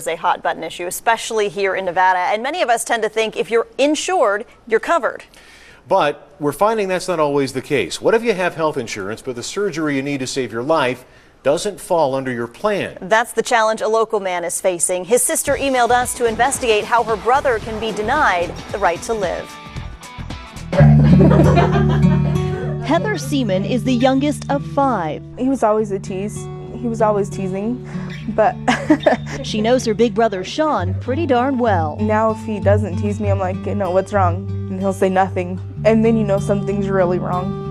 is a hot button issue, especially here in Nevada. And many of us tend to think if you're insured, you're covered. But we're finding that's not always the case. What if you have health insurance, but the surgery you need to save your life doesn't fall under your plan? That's the challenge a local man is facing. His sister emailed us to investigate how her brother can be denied the right to live. Heather Semon is the youngest of 5. He was always a tease. He was always teasing, but She knows her big brother Sean pretty darn well. now if he doesn't tease me, I'm like, no, what's wrong? And he'll say nothing. And then you know something's really wrong.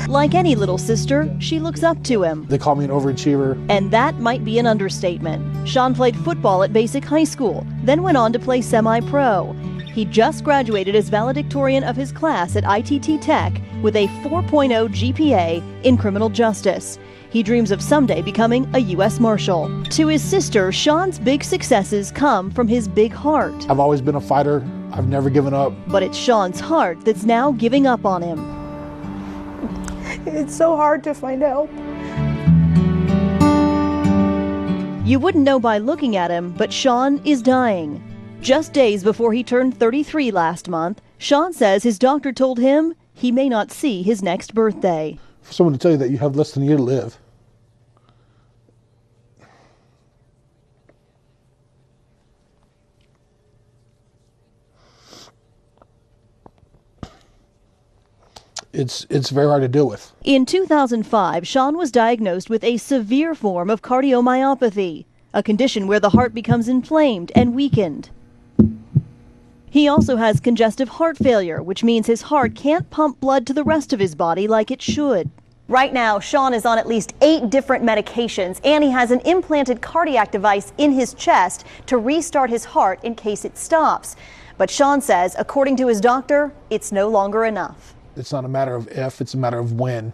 Like any little sister, she looks up to him. They call me an overachiever. And that might be an understatement. Sean played football at basic high school, then went on to play semi-pro. He just graduated as valedictorian of his class at ITT Tech with a 4.0 GPA in criminal justice. He dreams of someday becoming a U.S. Marshal. To his sister, Sean's big successes come from his big heart. I've always been a fighter. I've never given up. But it's Sean's heart that's now giving up on him. It's so hard to find help. You wouldn't know by looking at him, but Sean is dying. Just days before he turned 33 last month, Sean says his doctor told him he may not see his next birthday. For someone to tell you that you have less than a year to live. It's very hard to deal with. In 2005, Sean was diagnosed with a severe form of cardiomyopathy, a condition where the heart becomes inflamed and weakened. He also has congestive heart failure, which means his heart can't pump blood to the rest of his body like it should. Right now, Sean is on at least 8 different medications, and he has an implanted cardiac device in his chest to restart his heart in case it stops. But Sean says, according to his doctor, it's no longer enough. It's not a matter of if, it's a matter of when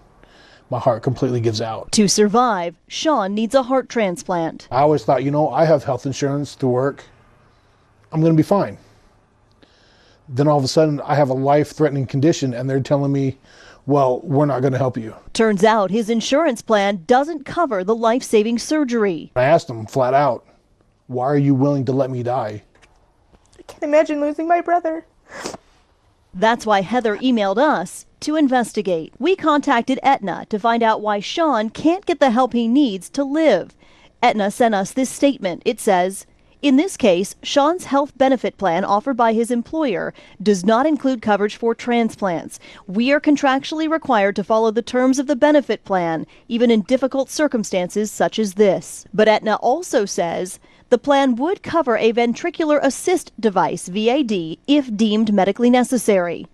my heart completely gives out. To survive, Sean needs a heart transplant. I always thought, I have health insurance to work. I'm going to be fine. Then all of a sudden, I have a life-threatening condition, and they're telling me, well, we're not going to help you. Turns out his insurance plan doesn't cover the life-saving surgery. I asked them flat out, why are you willing to let me die? I can't imagine losing my brother. That's why Heather emailed us to investigate. We contacted Aetna to find out why Sean can't get the help he needs to live. Aetna sent us this statement. It says, in this case, Sean's health benefit plan offered by his employer does not include coverage for transplants. We are contractually required to follow the terms of the benefit plan, even in difficult circumstances such as this. But Aetna also says the plan would cover a ventricular assist device, VAD, if deemed medically necessary.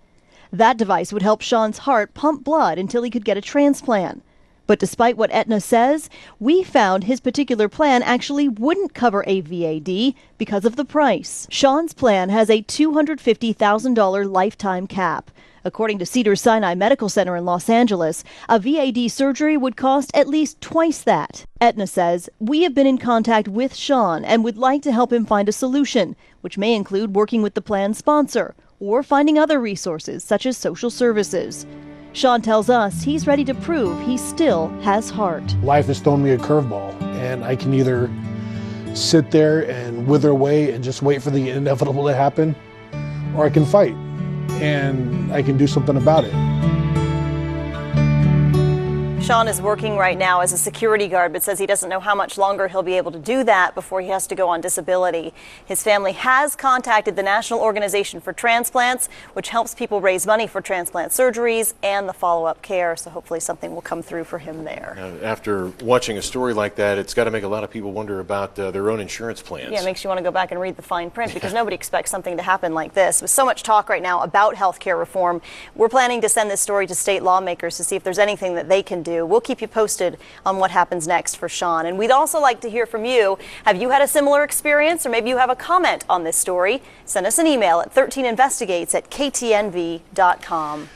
That device would help Sean's heart pump blood until he could get a transplant. But despite what Aetna says, we found his particular plan actually wouldn't cover a VAD because of the price. Sean's plan has a $250,000 lifetime cap. According to Cedars-Sinai Medical Center in Los Angeles, a VAD surgery would cost at least twice that. Aetna says, we have been in contact with Sean and would like to help him find a solution, which may include working with the plan's sponsor or finding other resources such as social services. Sean tells us he's ready to prove he still has heart. Life has thrown me a curveball, and I can either sit there and wither away and just wait for the inevitable to happen, or I can fight, and I can do something about it. Sean is working right now as a security guard, but says he doesn't know how much longer he'll be able to do that before he has to go on disability. His family has contacted the National Organization for Transplants, which helps people raise money for transplant surgeries and the follow-up care, so hopefully something will come through for him there. After watching a story like that, it's got to make a lot of people wonder about their own insurance plans. Yeah, it makes you want to go back and read the fine print because nobody expects something to happen like this. With so much talk right now about health care reform, we're planning to send this story to state lawmakers to see if there's anything that they can do. We'll keep you posted on what happens next for Sean. And we'd also like to hear from you. Have you had a similar experience, or maybe you have a comment on this story? Send us an email at 13investigates@ktnv.com.